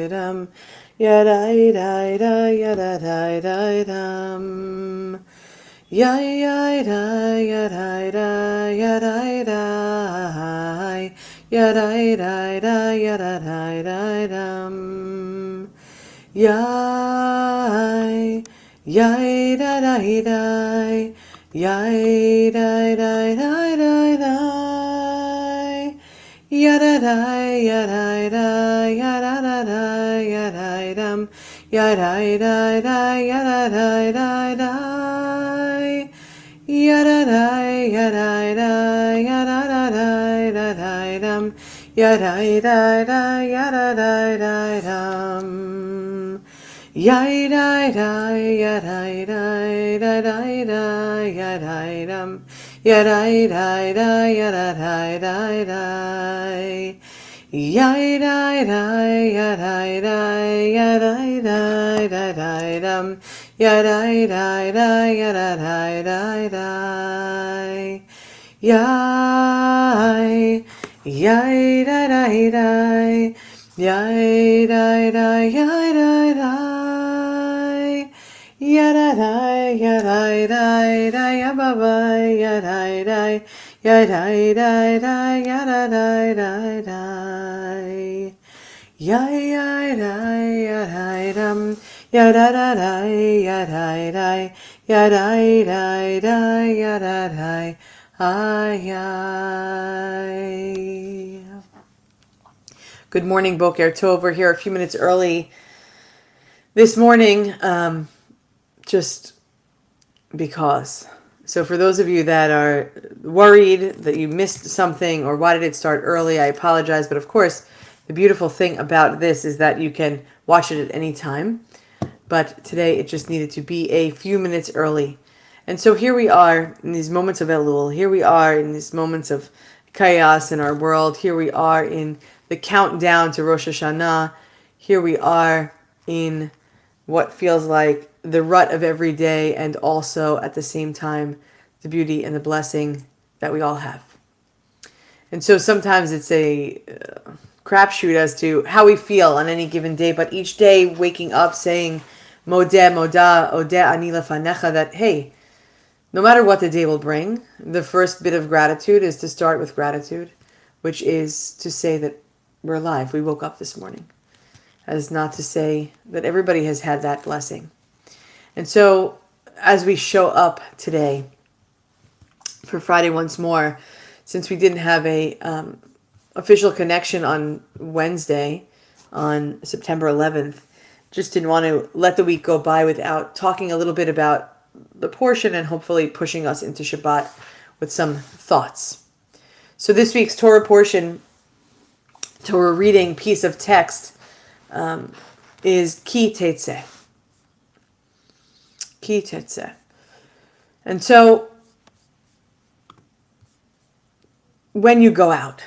dum, yadai dai da yadai dai dum, yai yai dai yadai da yadai dai, yadai dai da yadai dai dum, yai yai da dai dai, yai dai dai dai dai dai. Yada da yada da yada da da yada dum yada da da yada da da da yada da yada da yada da da da dum yada da da yada da da dum yada da yada da da da da yada dum yada da da yada da da da yada da yada da yada da da da dum yada da da yada da da da yai yai da da da yai da da yai da da yada da yada da da yabba yada da yada da da yada da da da yai yai da yada dum yada da da yada da yada da da yada da ay. Good morning, Boker Tov. We're here a few minutes early this morning, just because. So for those of you that are worried that you missed something or why did it start early, I apologize. But of course, the beautiful thing about this is that you can watch it at any time. But today it just needed to be a few minutes early. And so here we are in these moments of Elul. Here we are in these moments of chaos in our world. Here we are in the countdown to Rosh Hashanah. Here we are in what feels like the rut of every day, and also at the same time the beauty and the blessing that we all have. And so sometimes it's a crapshoot as to how we feel on any given day, but each day waking up saying Modeh Moda Odeh Ani Lefanecha, that hey, no matter what the day will bring, the first bit of gratitude is to start with gratitude, which is to say that we're alive. We woke up this morning. As not to say that everybody has had that blessing. And so as we show up today for Friday once more, since we didn't have a official connection on Wednesday, on September 11th, just didn't want to let the week go by without talking a little bit about the portion and hopefully pushing us into Shabbat with some thoughts. So this week's Torah portion, Torah reading piece of text, is Ki Tetzeh. Ki Tetzeh. And so, when you go out,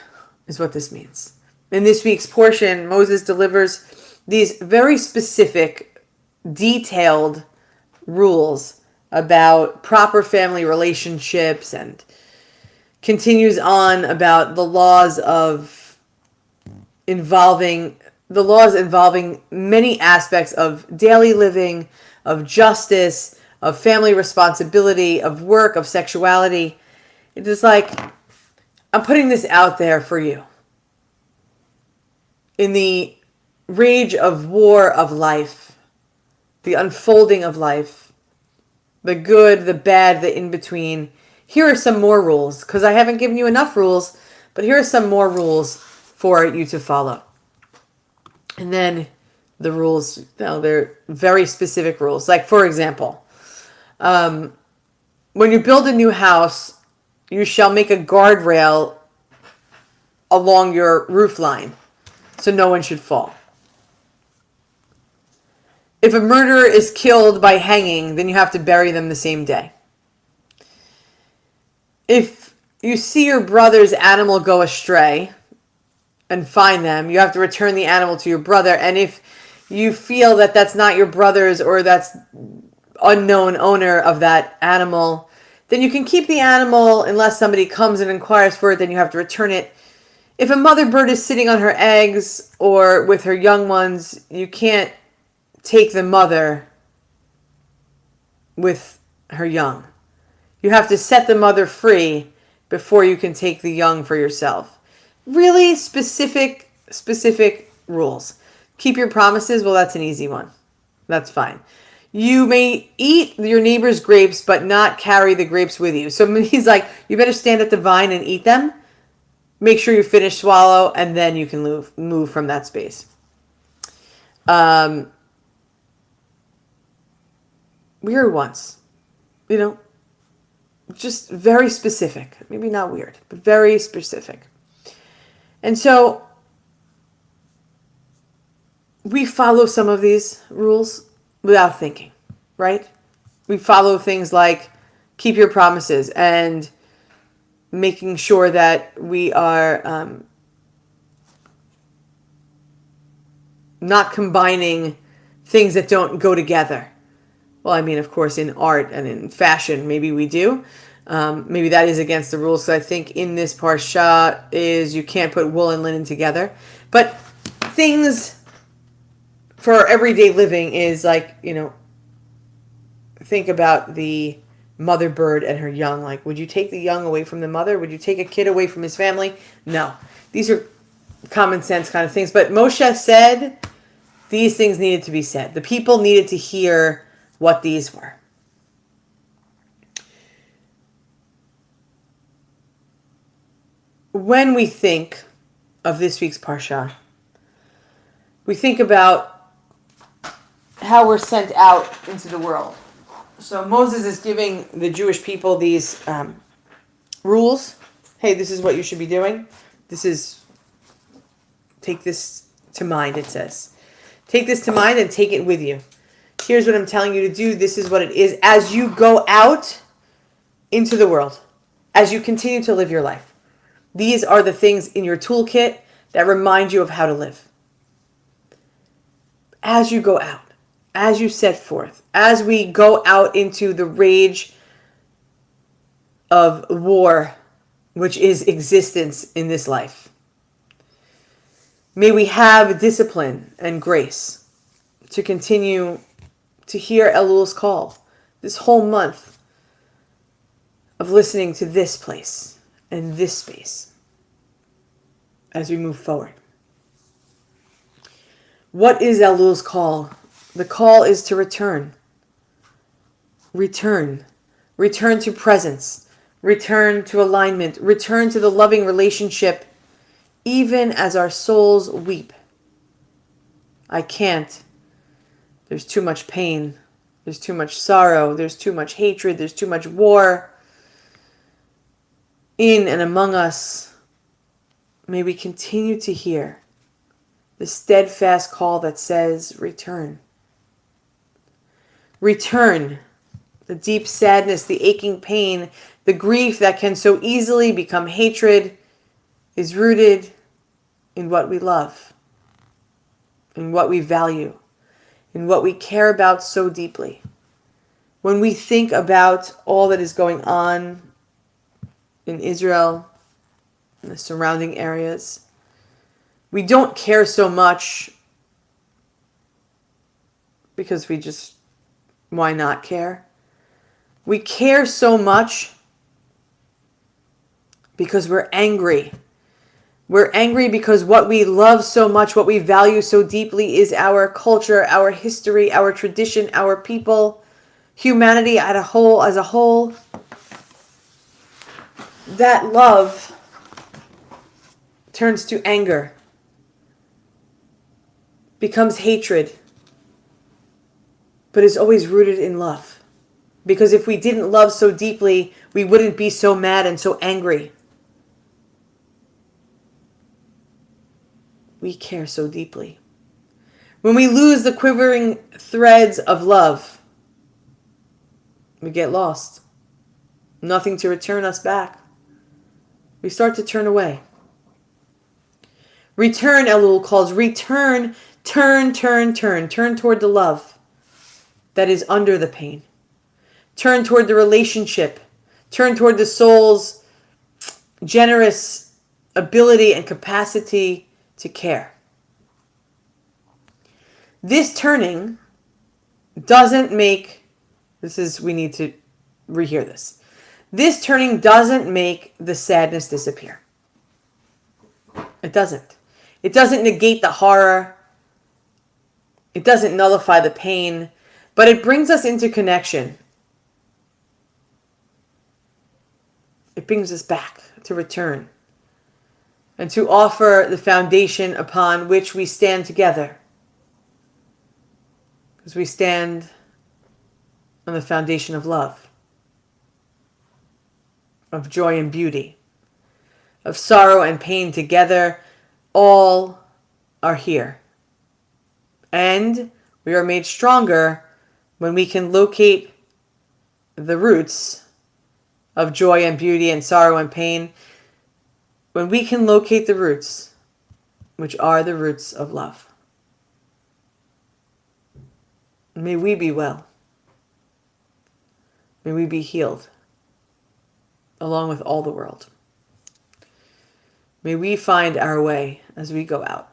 is what this means. In this week's portion, Moses delivers these very specific, detailed rules about proper family relationships, and continues on about the laws involving many aspects of daily living, of justice, of family responsibility, of work, of sexuality. It is like, I'm putting this out there for you. In the rage of war of life, the unfolding of life, the good, the bad, the in-between, here are some more rules, because I haven't given you enough rules, but here are some more rules for you to follow. And then the rules, they're very specific rules. Like, for example, when you build a new house, you shall make a guardrail along your roof line so no one should fall. If a murderer is killed by hanging, then you have to bury them the same day. If you see your brother's animal go astray and find them, you have to return the animal to your brother. And if you feel that that's not your brother's, or that's unknown owner of that animal, then you can keep the animal unless somebody comes and inquires for it. Then you have to return it. if a mother bird is sitting on her eggs or with her young ones, you can't take the mother with her young. You have to set the mother free before you can take the young for yourself. Really specific rules. Keep your promises. Well, that's an easy one. That's fine. You may eat your neighbor's grapes, but not carry the grapes with you. So he's like, you better stand at the vine and eat them. Make sure you finish swallow, and then you can move from that space. Weird ones. Just very specific. Maybe not weird, but very specific. And so we follow some of these rules without thinking, right? We follow things like keep your promises and making sure that we are not combining things that don't go together. Well, I mean, of course, in art and in fashion, maybe we do. Maybe that is against the rules. So I think in this parsha is you can't put wool and linen together. But things for our everyday living is like, think about the mother bird and her young. Like, would you take the young away from the mother? Would you take a kid away from his family? No. These are common sense kind of things. But Moshe said these things needed to be said. The people needed to hear what these were. When we think of this week's parsha, we think about how we're sent out into the world. So Moses is giving the Jewish people these rules. Hey, this is what you should be doing. Take this to mind, it says. Take this to mind and take it with you. Here's what I'm telling you to do. This is what it is as you go out into the world, as you continue to live your life. These are the things in your toolkit that remind you of how to live. As you go out, as you set forth, as we go out into the rage of war, which is existence in this life. May we have discipline and grace to continue to hear Elul's call this whole month of listening to this place and this space as we move forward. What is Elul's call? The call is to return. Return. Return to presence. Return to alignment. Return to the loving relationship, even as our souls weep. I can't. There's too much pain. There's too much sorrow. There's too much hatred. There's too much war in and among us. May we continue to hear the steadfast call that says, return. Return. The deep sadness, the aching pain, the grief that can so easily become hatred is rooted in what we love, in what we value, in what we care about so deeply. When we think about all that is going on in Israel and the surrounding areas, we don't care so much because why not care? We care so much because we're angry. We're angry because what we love so much, what we value so deeply is our culture, our history, our tradition, our people, humanity as a whole. That love turns to anger, becomes hatred, but is always rooted in love. Because if we didn't love so deeply, we wouldn't be so mad and so angry. We care so deeply. When we lose the quivering threads of love, we get lost. Nothing to return us back. We start to turn away. Return, Elul calls. Return, turn toward the love that is under the pain. Turn toward the relationship. Turn toward the soul's generous ability and capacity to care. This turning doesn't make, we need to rehear this. This turning doesn't make the sadness disappear. It doesn't. It doesn't negate the horror. It doesn't nullify the pain, but it brings us into connection. It brings us back to return and to offer the foundation upon which we stand together. Because we stand on the foundation of love, of joy and beauty, of sorrow and pain together. All are here. And we are made stronger when we can locate the roots of joy and beauty and sorrow and pain. When we can locate the roots, which are the roots of love. May we be well. May we be healed, along with all the world. May we find our way as we go out,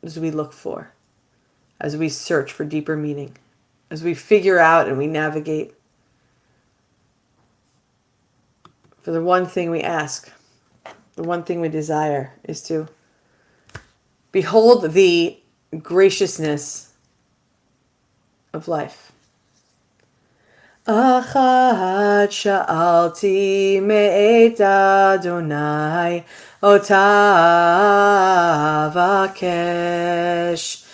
as we look for, as we search for deeper meaning, as we figure out and we navigate for the one thing we ask, the one thing we desire is to behold the graciousness of life. Achat sha'alti me'et Adonai ota vakesh.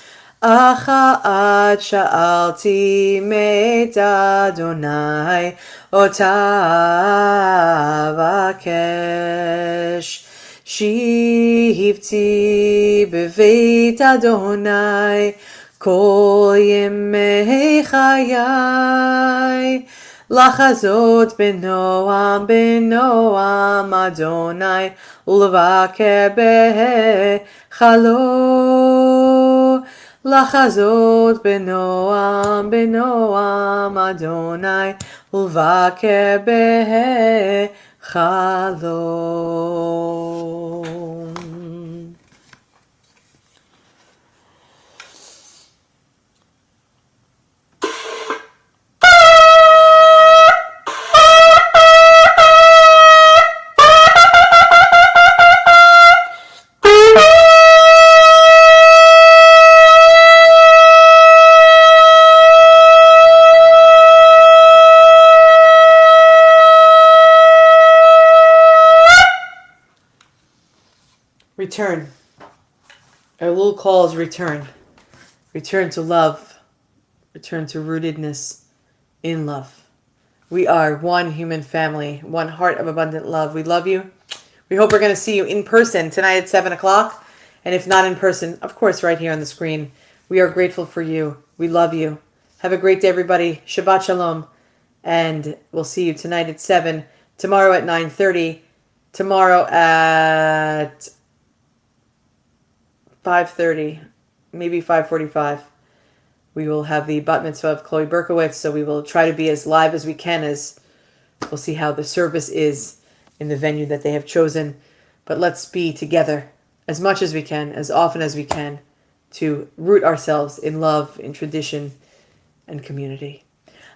Achat sha'alti me'et Adonai ota vakesh. Shivti beveit Adonai kol yemei chayai, lachazot benoam benoam Adonai, ulvaker bechalo. Lachazot benoam benoam Adonai, ulvaker bechalo. Return. Our little call is return. Return to love. Return to rootedness in love. We are one human family, one heart of abundant love. We love you. We hope we're going to see you in person tonight at 7 o'clock. And if not in person, of course, right here on the screen. We are grateful for you. We love you. Have a great day, everybody. Shabbat Shalom. And we'll see you tonight at 7, tomorrow at 9:30, tomorrow at 5:30, maybe 5:45. We will have the bat mitzvah of Chloe Berkowitz, so we will try to be as live as we can, as we'll see how the service is in the venue that they have chosen. But let's be together as much as we can, as often as we can, to root ourselves in love, in tradition, and community.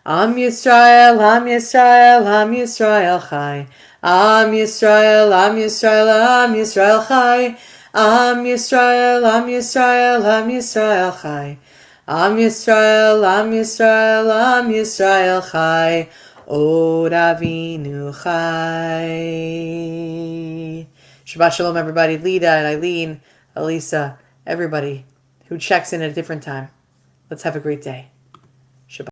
Am Yisrael, Am Yisrael, Am Yisrael Chai. Am Yisrael, Am Yisrael, Am Yisrael Chai. Am Yisrael, Am Yisrael, Am Yisrael Chai. Am Yisrael, Am Yisrael, Am Yisrael Chai. Od Avinu Chai. Shabbat Shalom, everybody. Lida and Eileen, Elisa, everybody who checks in at a different time. Let's have a great day.